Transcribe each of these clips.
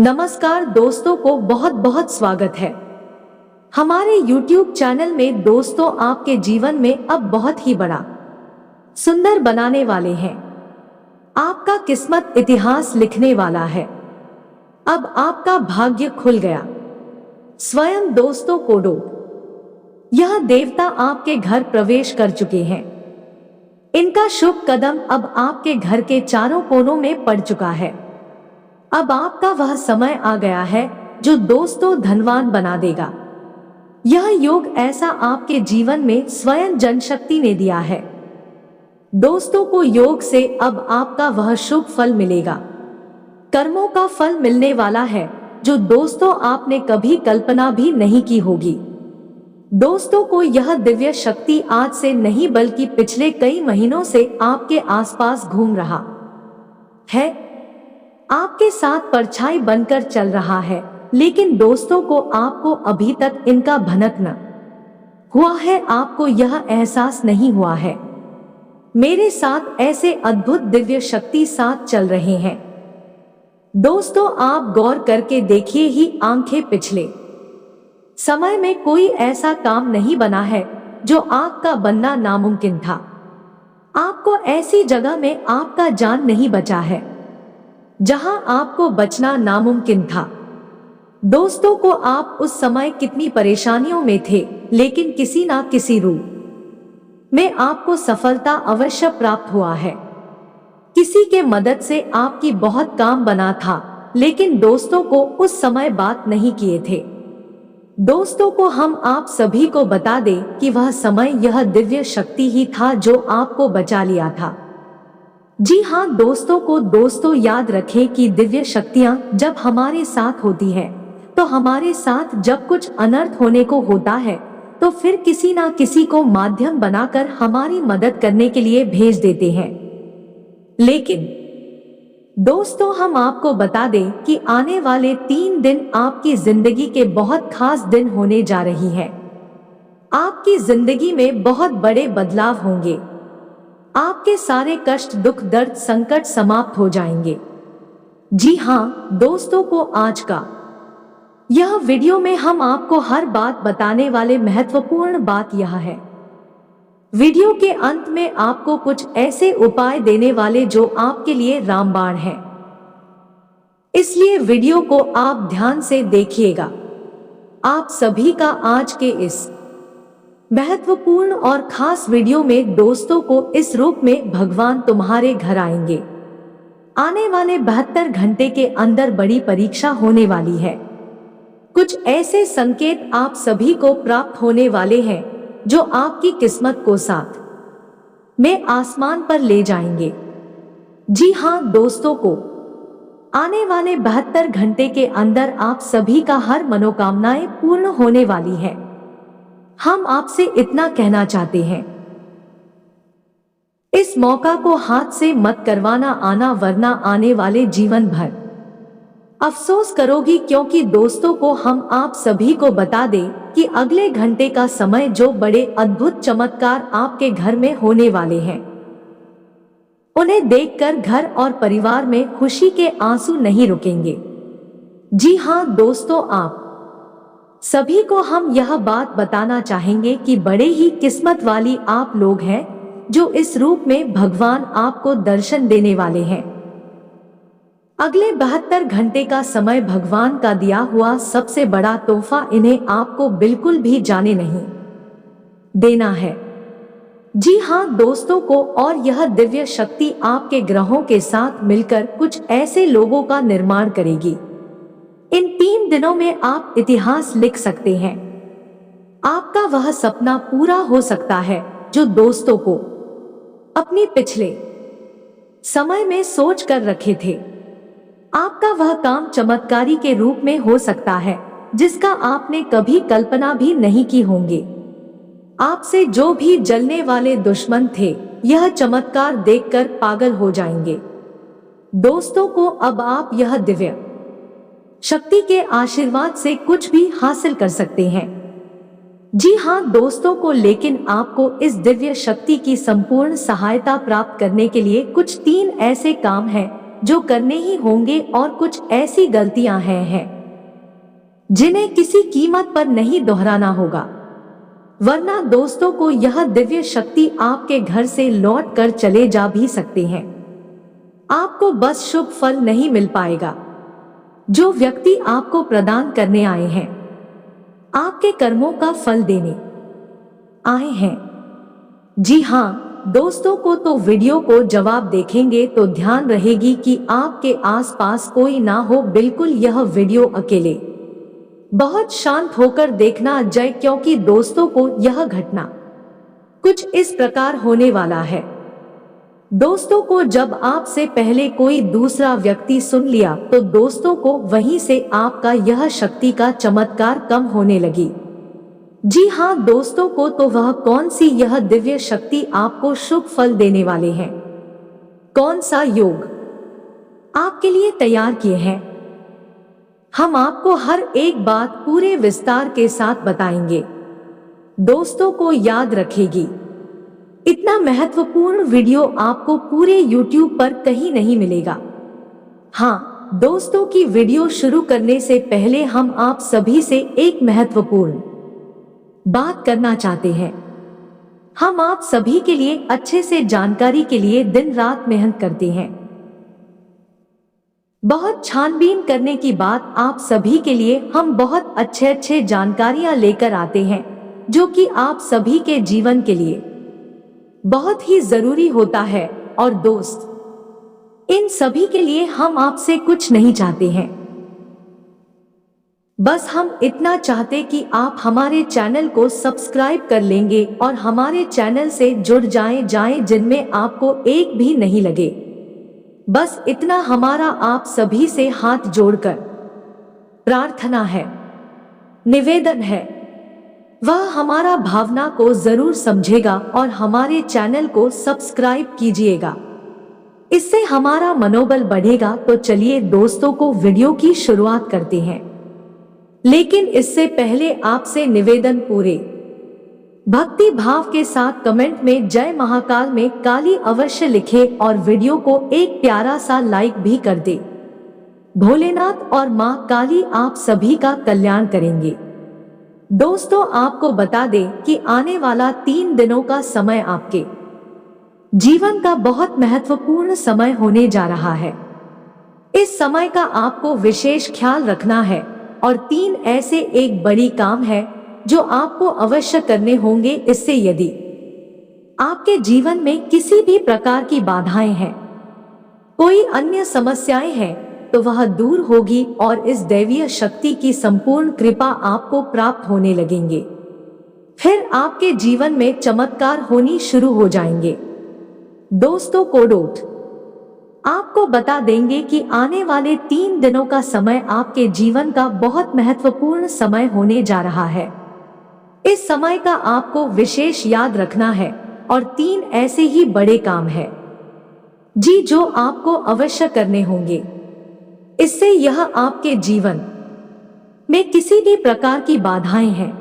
नमस्कार दोस्तों को बहुत बहुत स्वागत है हमारे YouTube चैनल में। दोस्तों, आपके जीवन में अब बहुत ही बड़ा सुंदर बनाने वाले हैं। आपका किस्मत इतिहास लिखने वाला है। अब आपका भाग्य खुल गया। स्वयं दोस्तों कोडो, यह देवता आपके घर प्रवेश कर चुके हैं। इनका शुभ कदम अब आपके घर के चारों कोनों में पड़ चुका है। अब आपका वह समय आ गया है जो दोस्तों धनवान बना देगा। यह योग ऐसा आपके जीवन में स्वयं जनशक्ति ने दिया है। दोस्तों को योग से अब आपका वह शुभ फल मिलेगा। कर्मों का फल मिलने वाला है जो दोस्तों आपने कभी कल्पना भी नहीं की होगी। दोस्तों को यह दिव्य शक्ति आज से नहीं बल्कि पिछले कई महीनों से आपके आसपास घूम रहा है, आपके साथ परछाई बनकर चल रहा है। लेकिन दोस्तों को आपको अभी तक इनका भनक न हुआ है, आपको यह एहसास नहीं हुआ है। मेरे साथ ऐसे अद्भुत दिव्य शक्ति साथ चल रहे हैं। दोस्तों, आप गौर करके देखिए ही आंखें पिछले समय में कोई ऐसा काम नहीं बना है जो आपका बनना नामुमकिन था। आपको ऐसी जगह में आपका जान नहीं बचा है जहां आपको बचना नामुमकिन था। दोस्तों को आप उस समय कितनी परेशानियों में थे, लेकिन किसी ना किसी रूप में आपको सफलता अवश्य प्राप्त हुआ है। किसी के मदद से आपकी बहुत काम बना था, लेकिन दोस्तों को उस समय बात नहीं किए थे। दोस्तों को हम आप सभी को बता दें कि वह समय यह दिव्य शक्ति ही था जो आपको बचा लिया था। जी हाँ दोस्तों याद रखें कि दिव्य शक्तियां जब हमारे साथ होती है तो हमारे साथ जब कुछ अनर्थ होने को होता है तो फिर किसी ना किसी को माध्यम बनाकर हमारी मदद करने के लिए भेज देते हैं। लेकिन दोस्तों, हम आपको बता दें कि आने वाले 3 दिन आपकी जिंदगी के बहुत खास दिन होने जा रही है। आपकी जिंदगी में बहुत बड़े बदलाव होंगे। आपके सारे कष्ट, दुख, दर्द, संकट समाप्त हो जाएंगे। जी हाँ दोस्तों को आज का यह वीडियो में हम आपको हर बात बताने वाले महत्वपूर्ण बात यह है। वीडियो के अंत में आपको कुछ ऐसे उपाय देने वाले जो आपके लिए रामबाण है, इसलिए वीडियो को आप ध्यान से देखिएगा। आप सभी का आज के इस महत्वपूर्ण और खास वीडियो में दोस्तों को इस रूप में भगवान तुम्हारे घर आएंगे। आने वाले 72 घंटे के अंदर बड़ी परीक्षा होने वाली है। कुछ ऐसे संकेत आप सभी को प्राप्त होने वाले हैं जो आपकी किस्मत को साथ में आसमान पर ले जाएंगे। जी हाँ दोस्तों को आने वाले 72 घंटे के अंदर आप सभी का हर मनोकामनाएं पूर्ण होने वाली है। हम आपसे इतना कहना चाहते हैं, इस मौका को हाथ से मत करवाना आना, वरना आने वाले जीवन भर अफसोस करोगी। क्योंकि दोस्तों को हम आप सभी को बता दें कि अगले घंटे का समय जो बड़े अद्भुत चमत्कार आपके घर में होने वाले हैं, उन्हें देखकर घर और परिवार में खुशी के आंसू नहीं रुकेंगे। जी हाँ दोस्तों, आप सभी को हम यह बात बताना चाहेंगे कि बड़े ही किस्मत वाली आप लोग हैं जो इस रूप में भगवान आपको दर्शन देने वाले हैं। अगले 72 घंटे का समय भगवान का दिया हुआ सबसे बड़ा तोहफा, इन्हें आपको बिल्कुल भी जाने नहीं देना है। जी हाँ दोस्तों को, और यह दिव्य शक्ति आपके ग्रहों के साथ मिलकर कुछ ऐसे लोगों का निर्माण करेगी। इन 3 दिनों में आप इतिहास लिख सकते हैं। आपका वह सपना पूरा हो सकता है जो दोस्तों को अपनी पिछले समय में सोच कर रखे थे। आपका वह काम चमत्कारी के रूप में हो सकता है जिसका आपने कभी कल्पना भी नहीं की होंगे। आपसे जो भी जलने वाले दुश्मन थे, यह चमत्कार देखकर पागल हो जाएंगे। दोस्तों को अब आप यह दिव्य शक्ति के आशीर्वाद से कुछ भी हासिल कर सकते हैं। जी हाँ दोस्तों को, लेकिन आपको इस दिव्य शक्ति की संपूर्ण सहायता प्राप्त करने के लिए कुछ 3 ऐसे काम हैं जो करने ही होंगे और कुछ ऐसी गलतियां हैं जिन्हें किसी कीमत पर नहीं दोहराना होगा, वरना दोस्तों को यह दिव्य शक्ति आपके घर से लौट कर चले जा भी सकते हैं। आपको बस शुभ फल नहीं मिल पाएगा। जो व्यक्ति आपको प्रदान करने आए हैं, आपके कर्मों का फल देने आए हैं। जी हाँ दोस्तों को तो वीडियो को जवाब देखेंगे तो ध्यान रहेगी कि आपके आसपास कोई ना हो, बिल्कुल यह वीडियो अकेले बहुत शांत होकर देखना जय, क्योंकि दोस्तों को यह घटना कुछ इस प्रकार होने वाला है। दोस्तों को जब आपसे पहले कोई दूसरा व्यक्ति सुन लिया तो दोस्तों को वहीं से आपका यह शक्ति का चमत्कार कम होने लगी। जी हाँ दोस्तों को तो वह कौन सी यह दिव्य शक्ति आपको शुभ फल देने वाले हैं, कौन सा योग आपके लिए तैयार किए हैं, हम आपको हर एक बात पूरे विस्तार के साथ बताएंगे। दोस्तों को याद रखेगी, इतना महत्वपूर्ण वीडियो आपको पूरे YouTube पर कहीं नहीं मिलेगा। हाँ दोस्तों की वीडियो शुरू करने से पहले हम आप सभी से एक महत्वपूर्ण बात करना चाहते हैं। हम आप सभी के लिए अच्छे से जानकारी के लिए दिन रात मेहनत करते हैं। बहुत छानबीन करने की बात आप सभी के लिए हम बहुत अच्छे जानकारियां लेकर आते हैं, जो कि आप सभी के जीवन के लिए बहुत ही जरूरी होता है। और दोस्त इन सभी के लिए हम आपसे कुछ नहीं चाहते हैं, बस हम इतना चाहते कि आप हमारे चैनल को सब्सक्राइब कर लेंगे और हमारे चैनल से जुड़ जाएं जिनमें आपको एक भी नहीं लगे। बस इतना हमारा आप सभी से हाथ जोड़कर प्रार्थना है, निवेदन है। वह हमारा भावना को जरूर समझेगा और हमारे चैनल को सब्सक्राइब कीजिएगा, इससे हमारा मनोबल बढ़ेगा। तो चलिए दोस्तों को वीडियो की शुरुआत करते हैं, लेकिन इससे पहले आपसे निवेदन पूरे भक्ति भाव के साथ कमेंट में जय महाकाल में काली अवश्य लिखे और वीडियो को एक प्यारा सा लाइक भी कर दे। भोलेनाथ और मां काली आप सभी का कल्याण करेंगे। दोस्तों आपको बता दें कि आने वाला 3 दिनों का समय आपके जीवन का बहुत महत्वपूर्ण समय होने जा रहा है। इस समय का आपको विशेष ख्याल रखना है और 3 ऐसे एक बड़ी काम है जो आपको अवश्य करने होंगे। इससे यदि आपके जीवन में किसी भी प्रकार की बाधाएं हैं, कोई अन्य समस्याएं हैं, तो वह दूर होगी और इस दैवीय शक्ति की संपूर्ण कृपा आपको प्राप्त होने लगेंगे। फिर आपके जीवन में चमत्कार होनी शुरू हो जाएंगे। दोस्तों कोडोट आपको बता देंगे कि आने वाले 3 दिनों का समय आपके जीवन का बहुत महत्वपूर्ण समय होने जा रहा है। इस समय का आपको विशेष याद रखना है और 3 ऐसे ही बड़े काम है जी जो आपको अवश्य करने होंगे। इससे यह आपके जीवन में किसी भी प्रकार की बाधाएं हैं,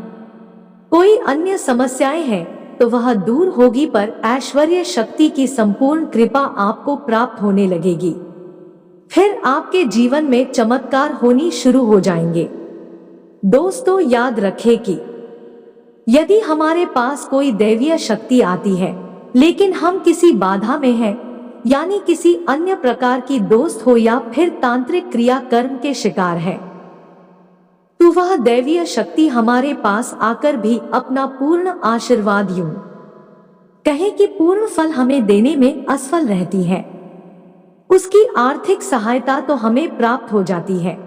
कोई अन्य समस्याएं हैं, तो वह दूर होगी पर ऐश्वर्य शक्ति की संपूर्ण कृपा आपको प्राप्त होने लगेगी। फिर आपके जीवन में चमत्कार होनी शुरू हो जाएंगे। दोस्तों याद रखें कि यदि हमारे पास कोई दैवीय शक्ति आती है लेकिन हम किसी बाधा में हैं, यानी किसी अन्य प्रकार की दोस्त हो या फिर तांत्रिक क्रिया कर्म के शिकार है, तो वह दैवीय शक्ति हमारे पास आकर भी अपना पूर्ण आशीर्वाद यूं कहे कि पूर्ण फल हमें देने में असफल रहती है। उसकी आर्थिक सहायता तो हमें प्राप्त हो जाती है,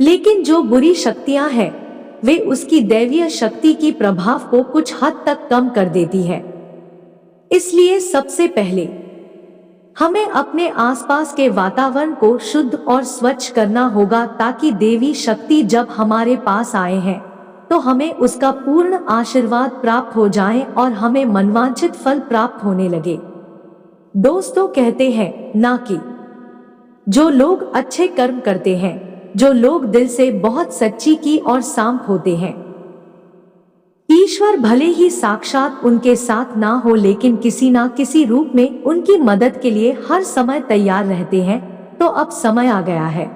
लेकिन जो बुरी शक्तियां हैं वे उसकी दैवीय शक्ति की प्रभाव को कुछ हद तक कम कर देती है। इसलिए सबसे पहले हमें अपने आसपास के वातावरण को शुद्ध और स्वच्छ करना होगा, ताकि देवी शक्ति जब हमारे पास आए हैं तो हमें उसका पूर्ण आशीर्वाद प्राप्त हो जाए और हमें मनवांछित फल प्राप्त होने लगे। दोस्तों कहते हैं ना कि जो लोग अच्छे कर्म करते हैं, जो लोग दिल से बहुत सच्ची की और सांप होते हैं, ईश्वर भले ही साक्षात उनके साथ ना हो, लेकिन किसी ना किसी रूप में उनकी मदद के लिए हर समय तैयार रहते हैं। तो अब समय आ गया है।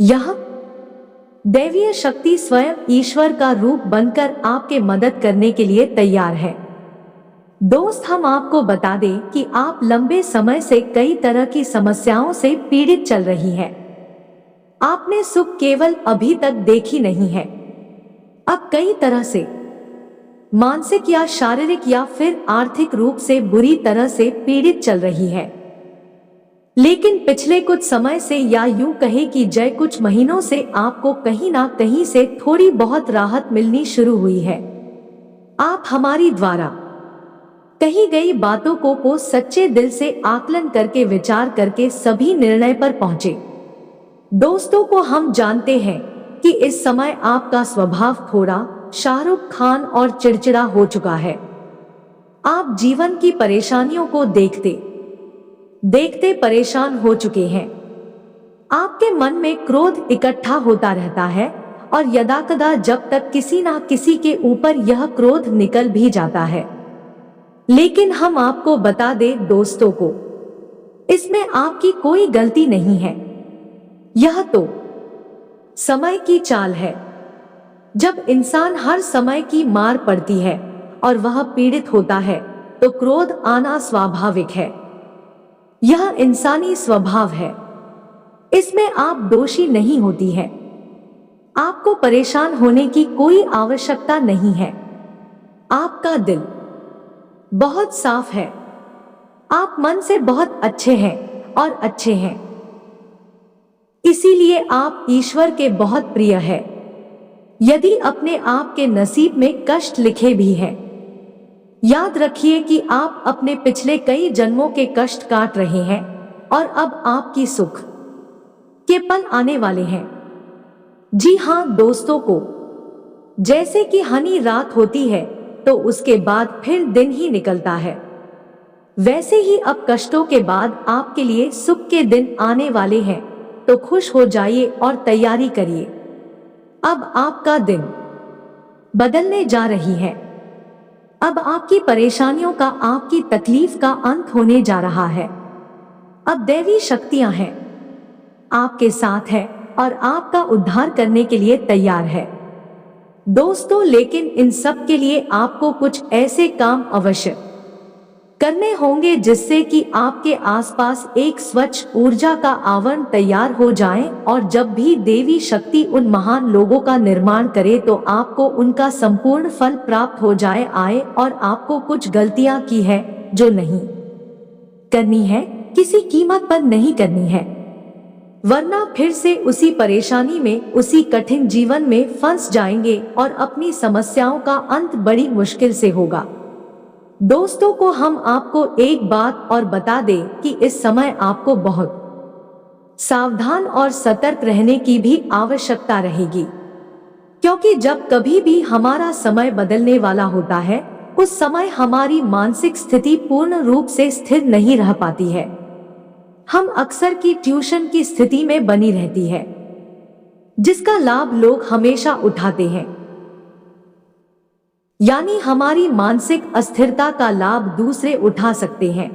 यह दैवीय शक्ति स्वयं ईश्वर का रूप बनकर आपके मदद करने के लिए तैयार है। दोस्त, हम आपको बता दें कि आप लंबे समय से कई तरह की समस्याओं से पीड़ित चल रही हैं। आपने सुख केवल अभी तक देखी नहीं है, अब कई तरह से मानसिक या शारीरिक या फिर आर्थिक रूप से बुरी तरह से पीड़ित चल रही है। लेकिन पिछले कुछ समय से, या यूं कहे कि जय कुछ महीनों से, आपको कहीं ना कहीं से थोड़ी बहुत राहत मिलनी शुरू हुई है। आप हमारी द्वारा कही गई बातों को सच्चे दिल से आकलन करके, विचार करके सभी निर्णय पर पहुंचे। दोस्तों को हम जानते हैं कि इस समय आपका स्वभाव थोड़ा शाहरुख खान और चिड़चिड़ा हो चुका है। आप जीवन की परेशानियों को देखते देखते परेशान हो चुके हैं। आपके मन में क्रोध इकट्ठा होता रहता है और यदाकदा जब तक किसी ना किसी के ऊपर यह क्रोध निकल भी जाता है। लेकिन हम आपको बता दें दोस्तों को, इसमें आपकी कोई गलती नहीं है। यह तो समय की चाल है। जब इंसान हर समय की मार पड़ती है और वह पीड़ित होता है तो क्रोध आना स्वाभाविक है। यह इंसानी स्वभाव है, इसमें आप दोषी नहीं होती है। आपको परेशान होने की कोई आवश्यकता नहीं है। आपका दिल बहुत साफ है। आप मन से बहुत अच्छे हैं और अच्छे हैं, इसीलिए आप ईश्वर के बहुत प्रिय है। यदि अपने आप के नसीब में कष्ट लिखे भी हैं, याद रखिए कि आप अपने पिछले कई जन्मों के कष्ट काट रहे हैं और अब आपकी सुख के पल आने वाले हैं। जी हाँ दोस्तों को, जैसे कि हनी रात होती है तो उसके बाद फिर दिन ही निकलता है, वैसे ही अब कष्टों के बाद आपके लिए सुख के दिन आने वाले हैं। तो खुश हो जाइए और तैयारी करिए। अब आपका दिन बदलने जा रही है। अब आपकी परेशानियों का, आपकी तकलीफ का अंत होने जा रहा है। अब दैवी शक्तियां हैं, आपके साथ है और आपका उद्धार करने के लिए तैयार है। दोस्तों, लेकिन इन सब के लिए आपको कुछ ऐसे काम अवश्य करने होंगे जिससे कि आपके आसपास एक स्वच्छ ऊर्जा का आवरण तैयार हो जाए, और जब भी देवी शक्ति उन महान लोगों का निर्माण करे तो आपको उनका संपूर्ण फल प्राप्त हो जाए। और आपको कुछ गलतियां की है जो नहीं करनी है, किसी कीमत पर नहीं करनी है, वरना फिर से उसी परेशानी में, उसी कठिन जीवन में फंस जाएंगे और अपनी समस्याओं का अंत बड़ी मुश्किल से होगा। दोस्तों को हम आपको एक बात और बता दें कि इस समय आपको बहुत सावधान और सतर्क रहने की भी आवश्यकता रहेगी, क्योंकि जब कभी भी हमारा समय बदलने वाला होता है उस समय हमारी मानसिक स्थिति पूर्ण रूप से स्थिर नहीं रह पाती है। हम अक्सर की ट्यूशन की स्थिति में बनी रहती है, जिसका लाभ लोग हमेशा उठाते हैं। यानी हमारी मानसिक अस्थिरता का लाभ दूसरे उठा सकते हैं।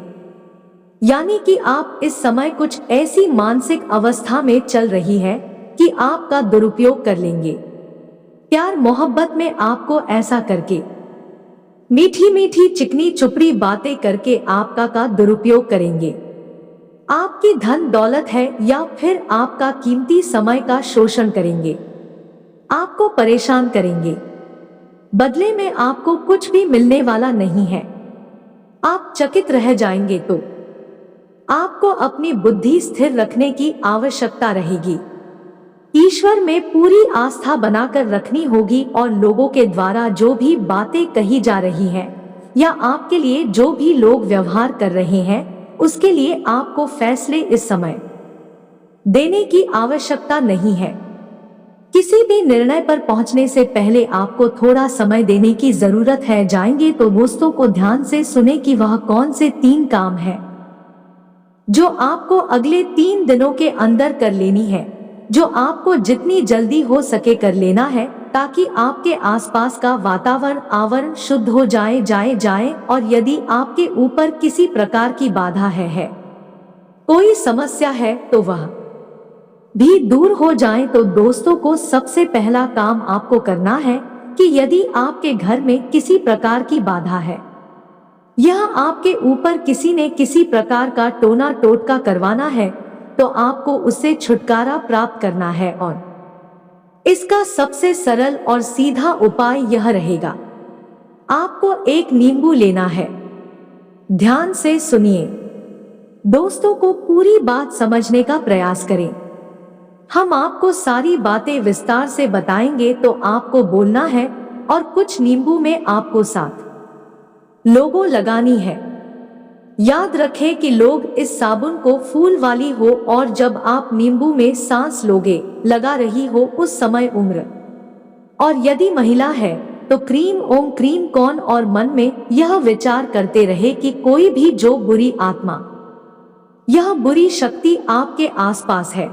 यानी कि आप इस समय कुछ ऐसी मानसिक अवस्था में चल रही है कि आपका दुरुपयोग कर लेंगे। प्यार मोहब्बत में आपको ऐसा करके, मीठी मीठी चिकनी चुपड़ी बातें करके आपका का दुरुपयोग करेंगे। आपकी धन दौलत है या फिर आपका कीमती समय का शोषण करेंगे, आपको परेशान करेंगे। बदले में आपको कुछ भी मिलने वाला नहीं है। आप चकित रह जाएंगे। तो आपको अपनी बुद्धि स्थिर रखने की आवश्यकता रहेगी। ईश्वर में पूरी आस्था बनाकर रखनी होगी और लोगों के द्वारा जो भी बातें कही जा रही हैं या आपके लिए जो भी लोग व्यवहार कर रहे हैं उसके लिए आपको फैसले इस समय देने की आवश्यकता नहीं है। किसी भी निर्णय पर पहुंचने से पहले आपको थोड़ा समय देने की जरूरत है। जाएंगे तो दोस्तों को ध्यान से सुने कि वह कौन से 3 काम हैं जो आपको अगले 3 दिनों के अंदर कर लेनी है, जो आपको जितनी जल्दी हो सके कर लेना है, ताकि आपके आसपास का वातावरण आवरण शुद्ध हो जाए और यदि आपके ऊपर किसी प्रकार की बाधा है कोई समस्या है तो वह भी दूर हो जाए। तो दोस्तों को सबसे पहला काम आपको करना है कि यदि आपके घर में किसी प्रकार की बाधा है, यह आपके ऊपर किसी ने किसी प्रकार का टोना टोटका करवाना है, तो आपको उससे छुटकारा प्राप्त करना है और इसका सबसे सरल और सीधा उपाय यह रहेगा, आपको एक नींबू लेना है। ध्यान से सुनिए, दोस्तों को पूरी बात समझने का प्रयास करें। हम आपको सारी बातें विस्तार से बताएंगे, तो आपको बोलना है और कुछ नींबू में आपको 7 लोगों लगानी है। याद रखें कि लोग इस साबुन को फूल वाली हो और जब आप नींबू में सांस लोगे लगा रही हो उस समय उम्र, और यदि महिला है तो क्रीम ओम क्रीम कौन, और मन में यह विचार करते रहे कि कोई भी जो बुरी आत्मा, यह बुरी शक्ति आपके आसपास है,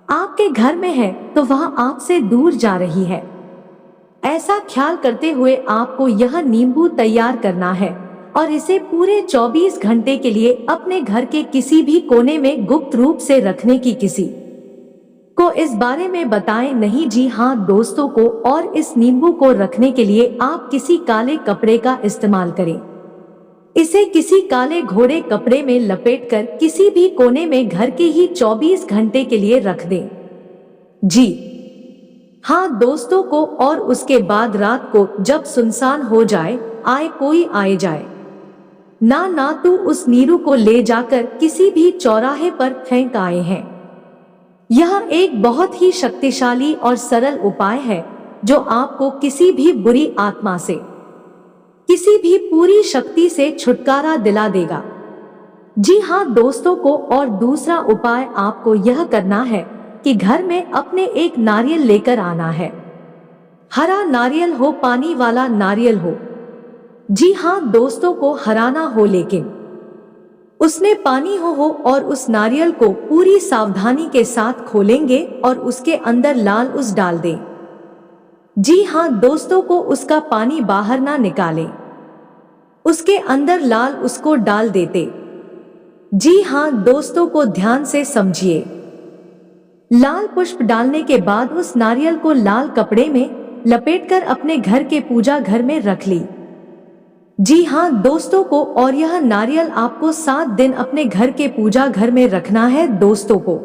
आपके घर में है, तो वह आपसे दूर जा रही है। ऐसा ख्याल करते हुए आपको यह नींबू तैयार करना है और इसे पूरे 24 घंटे के लिए अपने घर के किसी भी कोने में गुप्त रूप से रखने की किसी को इस बारे में बताएं नहीं। जी हाँ दोस्तों को, और इस नींबू को रखने के लिए आप किसी काले कपड़े का इस्तेमाल करें। इसे किसी काले घोड़े कपड़े में लपेटकर किसी भी कोने में घर के ही 24 घंटे के लिए रख दें। जी हाँ दोस्तों को, और उसके बाद रात को जब सुनसान हो जाए, कोई आए जाए ना तो उस नीरू को ले जाकर किसी भी चौराहे पर फेंक आए हैं। यह एक बहुत ही शक्तिशाली और सरल उपाय है जो आपको किसी भी बुरी आत्मा से, किसी भी पूरी शक्ति से छुटकारा दिला देगा। जी हाँ दोस्तों को, और दूसरा उपाय आपको यह करना है कि घर में अपने एक नारियल लेकर आना है। हरा नारियल हो, पानी वाला नारियल हो। जी हाँ दोस्तों को, हराना हो लेकिन उसमें पानी हो और उस नारियल को पूरी सावधानी के साथ खोलेंगे और उसके अंदर लाल उस डाल दें। जी हाँ दोस्तों को, उसका पानी बाहर ना निकालें, उसके अंदर लाल उसको डाल देते। जी हाँ दोस्तों को, ध्यान से समझिए। लाल पुष्प डालने के बाद उस नारियल को लाल कपड़े में लपेटकर अपने घर के पूजा घर में रख ली। जी हाँ दोस्तों को, और यह नारियल आपको 7 दिन अपने घर के पूजा घर में रखना है। दोस्तों को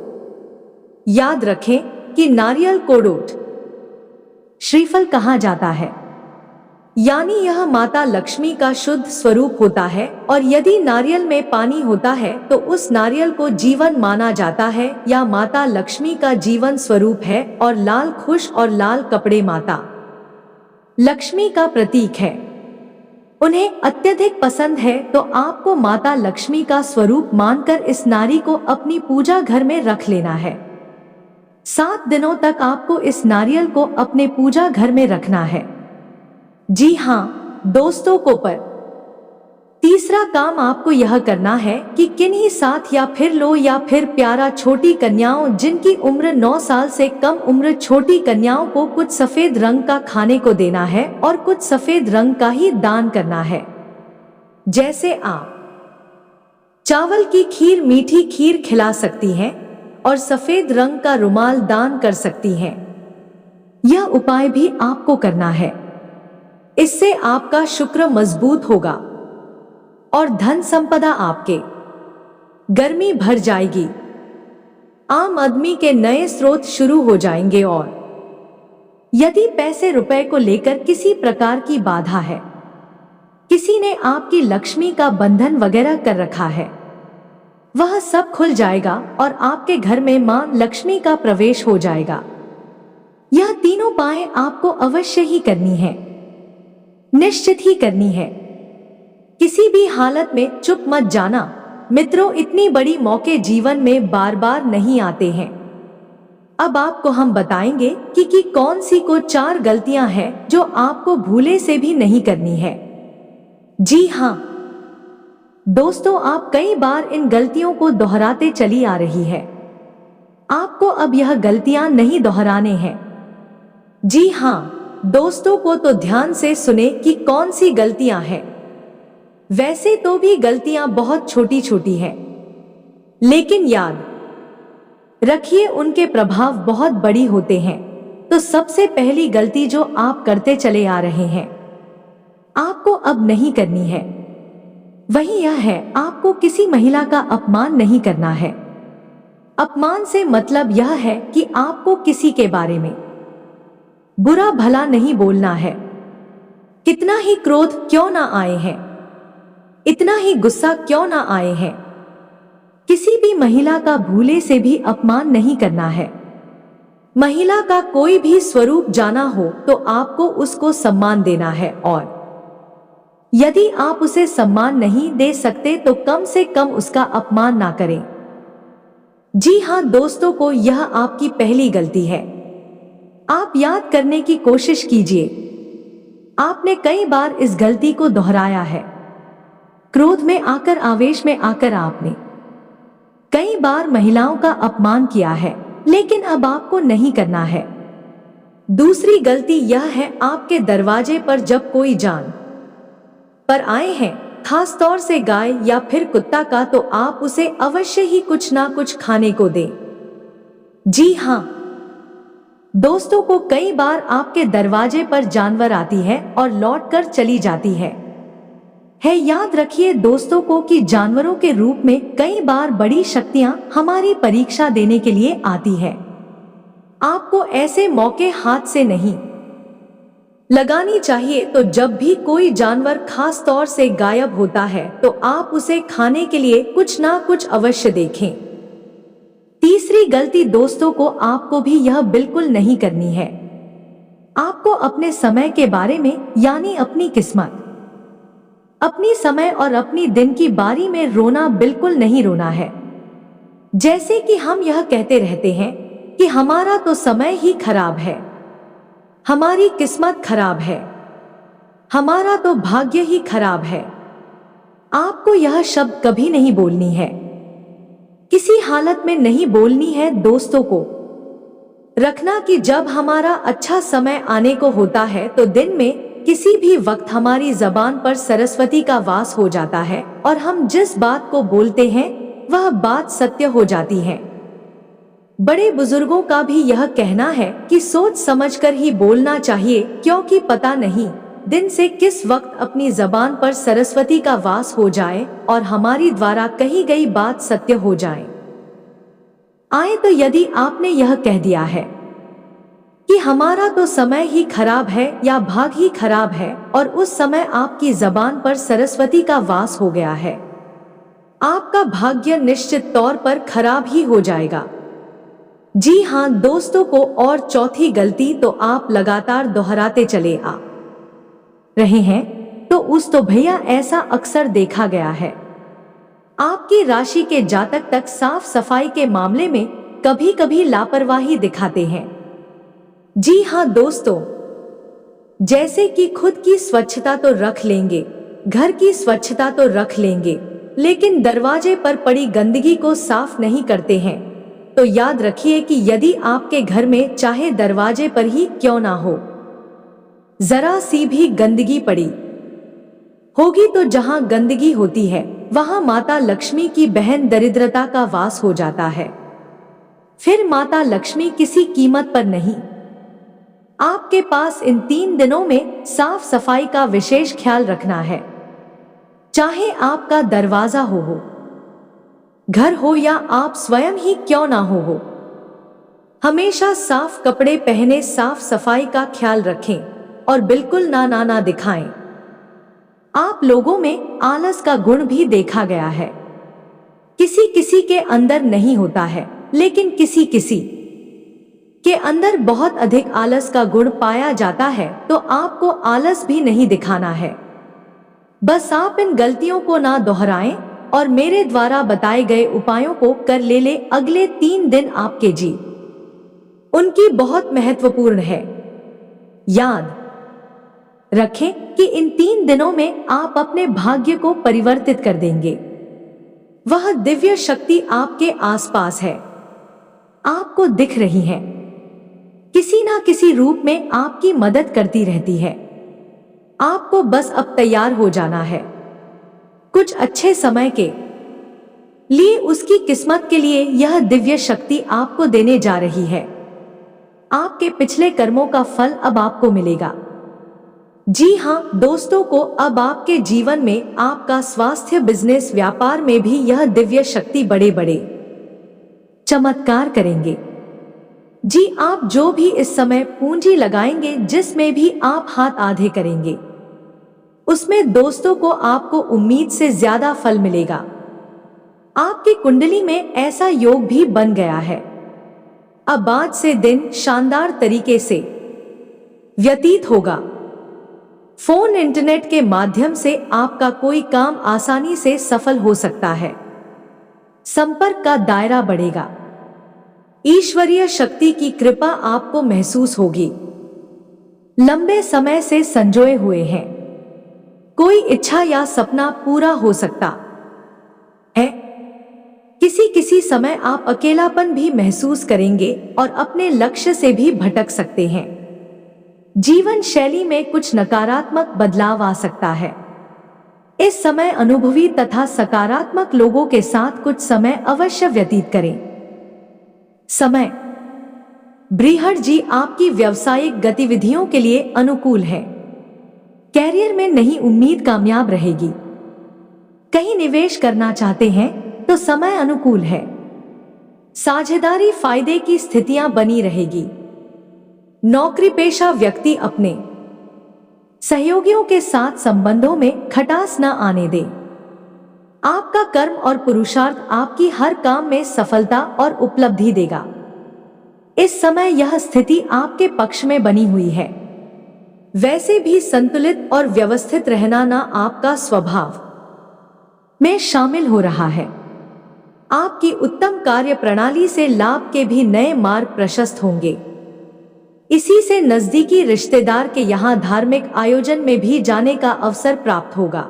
याद रखें कि नारियल को डोट श्रीफल कहा जाता है, यानी यह माता लक्ष्मी का शुद्ध स्वरूप होता है, और यदि नारियल में पानी होता है तो उस नारियल को जीवन माना जाता है या माता लक्ष्मी का जीवन स्वरूप है, और लाल खुश और लाल कपड़े माता लक्ष्मी का प्रतीक है। उन्हें अत्यधिक पसंद है, तो आपको माता लक्ष्मी का स्वरूप मानकर इस नारी को अपनी पूजा घर में रख लेना है। 7 दिनों तक आपको इस नारियल को अपने पूजा घर में रखना है। जी हाँ दोस्तों को, पर तीसरा काम आपको यह करना है कि किन्हीं साथ या फिर लो या फिर प्यारा छोटी कन्याओं जिनकी उम्र 9 साल से कम उम्र छोटी कन्याओं को कुछ सफेद रंग का खाने को देना है और कुछ सफेद रंग का ही दान करना है। जैसे आप चावल की खीर, मीठी खीर खिला सकती हैं और सफेद रंग का रुमाल दान कर सकती हैं। यह उपाय भी आपको करना है। इससे आपका शुक्र मजबूत होगा और धन संपदा आपके घर में भर जाएगी। आम आदमी के नए स्रोत शुरू हो जाएंगे, और यदि पैसे रुपए को लेकर किसी प्रकार की बाधा है, किसी ने आपकी लक्ष्मी का बंधन वगैरह कर रखा है, वह सब खुल जाएगा और आपके घर में मां लक्ष्मी का प्रवेश हो जाएगा। यह तीनों बातें आपको अवश्य ही करनी है, निश्चित ही करनी है। किसी भी हालत में चुप मत जाना मित्रों, इतनी बड़ी मौके जीवन में बार बार नहीं आते हैं। अब आपको हम बताएंगे कि कौन सी को 4 गलतियां हैं जो आपको भूले से भी नहीं करनी है। जी हाँ दोस्तों, आप कई बार इन गलतियों को दोहराते चली आ रही है। आपको अब यह गलतियां नहीं दोहराने हैं। जी हाँ दोस्तों को तो ध्यान से सुने कि कौन सी गलतियां हैं। वैसे तो भी गलतियां बहुत छोटी छोटी हैं, लेकिन याद रखिए उनके प्रभाव बहुत बड़ी होते हैं। तो सबसे पहली गलती जो आप करते चले आ रहे हैं, आपको अब नहीं करनी है, वही यह है, आपको किसी महिला का अपमान नहीं करना है। अपमान से मतलब यह है कि आपको किसी के बारे में बुरा भला नहीं बोलना है। कितना ही क्रोध क्यों ना आए हैं, इतना ही गुस्सा क्यों ना आए हैं, किसी भी महिला का भूले से भी अपमान नहीं करना है। महिला का कोई भी स्वरूप जाना हो तो आपको उसको सम्मान देना है, और यदि आप उसे सम्मान नहीं दे सकते तो कम से कम उसका अपमान ना करें। जी हाँ दोस्तों को यह आपकी पहली गलती है। आप याद करने की कोशिश कीजिए, आपने कई बार इस गलती को दोहराया है। क्रोध में आकर, आवेश में आकर आपने कई बार महिलाओं का अपमान किया है, लेकिन अब आपको नहीं करना है। दूसरी गलती यह है, आपके दरवाजे पर जब कोई जान पर आए हैं, खास तौर से गाय या फिर कुत्ता का, तो आप उसे अवश्य ही कुछ ना कुछ खाने को दें। जी हाँ दोस्तों को कई बार आपके दरवाजे पर जानवर आती है और लौटकर चली जाती है। याद रखिए दोस्तों को कि जानवरों के रूप में कई बार बड़ी शक्तियां हमारी परीक्षा देने के लिए आती है। आपको ऐसे मौके हाथ से नहीं लगानी चाहिए। तो जब भी कोई जानवर खास तौर से गायब होता है तो आप उसे खाने के लिए कुछ ना कुछ अवश्य देखें। तीसरी गलती दोस्तों को आपको भी यह बिल्कुल नहीं करनी है। आपको अपने समय के बारे में, यानी अपनी किस्मत, अपनी समय और अपनी दिन की बारी में रोना बिल्कुल नहीं रोना है। जैसे कि हम यह कहते रहते हैं कि हमारा तो समय ही खराब है, हमारी किस्मत खराब है, हमारा तो भाग्य ही खराब है। आपको यह शब्द कभी नहीं बोलनी है, किसी हालत में नहीं बोलनी है। दोस्तों को रखना कि जब हमारा अच्छा समय आने को होता है तो दिन में किसी भी वक्त हमारी जबान पर सरस्वती का वास हो जाता है, और हम जिस बात को बोलते हैं वह बात सत्य हो जाती है। बड़े बुजुर्गों का भी यह कहना है कि सोच समझकर ही बोलना चाहिए, क्योंकि पता नहीं दिन से किस वक्त अपनी जबान पर सरस्वती का वास हो जाए और हमारी द्वारा कही गई बात सत्य हो जाए। तो यदि आपने यह कह दिया है कि हमारा तो समय ही खराब है या भाग ही खराब है, और उस समय आपकी जबान पर सरस्वती का वास हो गया है, आपका भाग्य निश्चित तौर पर खराब ही हो जाएगा। जी हाँ दोस्तों को, और चौथी गलती तो आप लगातार दोहराते चले आ रहे हैं, तो भैया ऐसा अक्सर देखा गया है। आपकी राशि के जातक तक साफ सफाई के मामले में कभी कभी लापरवाही दिखाते हैं। जी हाँ दोस्तों, जैसे कि खुद की स्वच्छता तो रख लेंगे, घर की स्वच्छता तो रख लेंगे, लेकिन दरवाजे पर पड़ी गंदगी को साफ नहीं करते हैं। तो याद रखिए कि यदि आपके घर में चाहे दरवाजे पर ही क्यों ना हो, जरा सी भी गंदगी पड़ी होगी, तो जहां गंदगी होती है वहां माता लक्ष्मी की बहन दरिद्रता का वास हो जाता है। फिर माता लक्ष्मी किसी कीमत पर नहीं। आपके पास इन 3 दिनों में साफ सफाई का विशेष ख्याल रखना है। चाहे आपका दरवाजा हो, घर हो, या आप स्वयं ही क्यों ना हो, हमेशा साफ कपड़े पहने, साफ सफाई का ख्याल रखें और बिल्कुल ना दिखाएं। आप लोगों में आलस का गुण भी देखा गया है। किसी किसी के अंदर नहीं होता है, लेकिन किसी किसी के अंदर बहुत अधिक आलस का गुण पाया जाता है। तो आपको आलस भी नहीं दिखाना है। बस आप इन गलतियों को ना दोहराएं और मेरे द्वारा बताए गए उपायों को कर ले। अगले 3 दिन आपके जी उनकी बहुत महत्वपूर्ण है। याद रखें कि इन 3 दिनों में आप अपने भाग्य को परिवर्तित कर देंगे। वह दिव्य शक्ति आपके आसपास है, आपको दिख रही है। किसी ना किसी रूप में आपकी मदद करती रहती है। आपको बस अब तैयार हो जाना है। कुछ अच्छे समय के लिए उसकी किस्मत के लिए यह दिव्य शक्ति आपको देने जा रही है। आपके पिछले कर्मों का फल अब आपको मिलेगा। जी हाँ दोस्तों को अब आपके जीवन में आपका स्वास्थ्य, बिजनेस, व्यापार में भी यह दिव्य शक्ति बड़े बड़े चमत्कार करेंगे। जी आप जो भी इस समय पूंजी लगाएंगे, जिसमें भी आप हाथ आधे करेंगे, उसमें दोस्तों को आपको उम्मीद से ज्यादा फल मिलेगा। आपकी कुंडली में ऐसा योग भी बन गया है। अब आज से दिन शानदार तरीके से व्यतीत होगा। फोन, इंटरनेट के माध्यम से आपका कोई काम आसानी से सफल हो सकता है। संपर्क का दायरा बढ़ेगा। ईश्वरीय शक्ति की कृपा आपको महसूस होगी। लंबे समय से संजोए हुए हैं कोई इच्छा या सपना पूरा हो सकता है। किसी समय आप अकेलापन भी महसूस करेंगे और अपने लक्ष्य से भी भटक सकते हैं। जीवन शैली में कुछ नकारात्मक बदलाव आ सकता है। इस समय अनुभवी तथा सकारात्मक लोगों के साथ कुछ समय अवश्य व्यतीत करें। समय बृहस्पति जी आपकी व्यावसायिक गतिविधियों के लिए अनुकूल है। कैरियर में नई उम्मीद कामयाब रहेगी। कहीं निवेश करना चाहते हैं तो समय अनुकूल है। साझेदारी फायदे की स्थितियां बनी रहेगी। नौकरी पेशा व्यक्ति अपने सहयोगियों के साथ संबंधों में खटास न आने दे। आपका कर्म और पुरुषार्थ आपकी हर काम में सफलता और उपलब्धि देगा। इस समय यह स्थिति आपके पक्ष में बनी हुई है। वैसे भी संतुलित और व्यवस्थित रहना ना आपका स्वभाव में शामिल हो रहा है। आपकी उत्तम कार्य प्रणाली से लाभ के भी नए मार्ग प्रशस्त होंगे। इसी से नजदीकी रिश्तेदार के यहाँ धार्मिक आयोजन में भी जाने का अवसर प्राप्त होगा।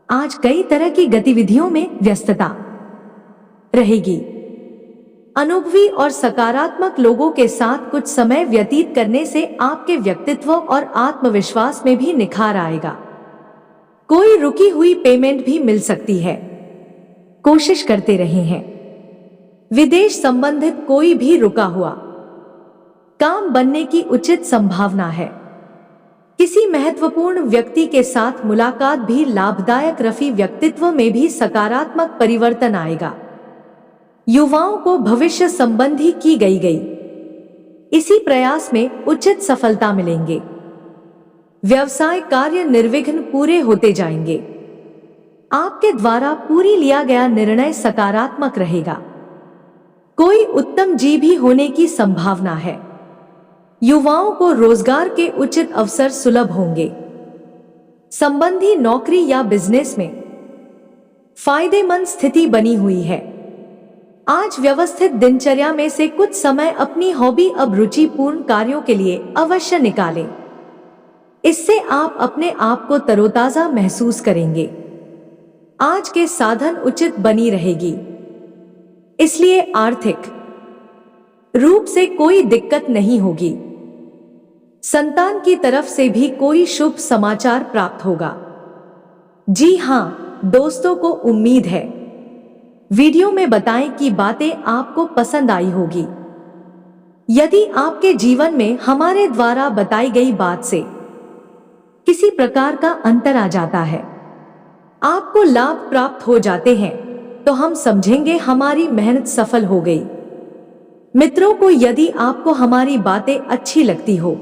आज कई तरह की गतिविधियों में व्यस्तता रहेगी। अनुभवी और सकारात्मक लोगों के साथ कुछ समय व्यतीत करने से आपके व्यक्तित्व और आत्मविश्वास में भी निखार आएगा। कोई रुकी हुई पेमेंट भी मिल सकती है। कोशिश करते रहे हैं। विदेश संबंधित कोई भी रुका हुआ काम बनने की उचित संभावना है। किसी महत्वपूर्ण व्यक्ति के साथ मुलाकात भी लाभदायक। रफी व्यक्तित्व में भी सकारात्मक परिवर्तन आएगा। युवाओं को भविष्य संबंधी की गई इसी प्रयास में उचित सफलता मिलेंगे। व्यवसाय कार्य निर्विघ्न पूरे होते जाएंगे। आपके द्वारा पूरी लिया गया निर्णय सकारात्मक रहेगा। कोई उत्तम जीवी होने की संभावना है। युवाओं को रोजगार के उचित अवसर सुलभ होंगे। संबंधी नौकरी या बिजनेस में फायदेमंद स्थिति बनी हुई है। आज व्यवस्थित दिनचर्या में से कुछ समय अपनी हॉबी अब रुचिपूर्ण कार्यों के लिए अवश्य निकालें। इससे आप अपने आप को तरोताजा महसूस करेंगे। आज के साधन उचित बनी रहेगी, इसलिए आर्थिक रूप से कोई दिक्कत नहीं होगी। संतान की तरफ से भी कोई शुभ समाचार प्राप्त होगा। जी हाँ दोस्तों को उम्मीद है वीडियो में बताएं कि बातें आपको पसंद आई होगी। यदि आपके जीवन में हमारे द्वारा बताई गई बात से किसी प्रकार का अंतर आ जाता है, आपको लाभ प्राप्त हो जाते हैं, तो हम समझेंगे हमारी मेहनत सफल हो गई। मित्रों को यदि आपको हमारी बातें अच्छी लगती हो,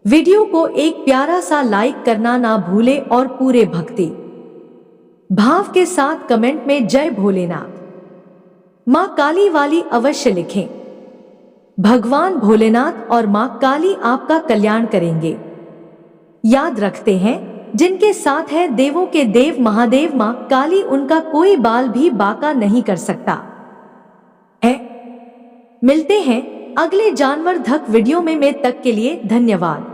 वीडियो को एक प्यारा सा लाइक करना ना भूले और पूरे भक्ति भाव के साथ कमेंट में जय भोलेनाथ मां काली वाली अवश्य लिखें। भगवान भोलेनाथ और मां काली आपका कल्याण करेंगे। याद रखते हैं जिनके साथ है देवों के देव महादेव मां काली, उनका कोई बाल भी बांका नहीं कर सकता है। मिलते हैं अगले जानवर धक वीडियो में तक के लिए धन्यवाद।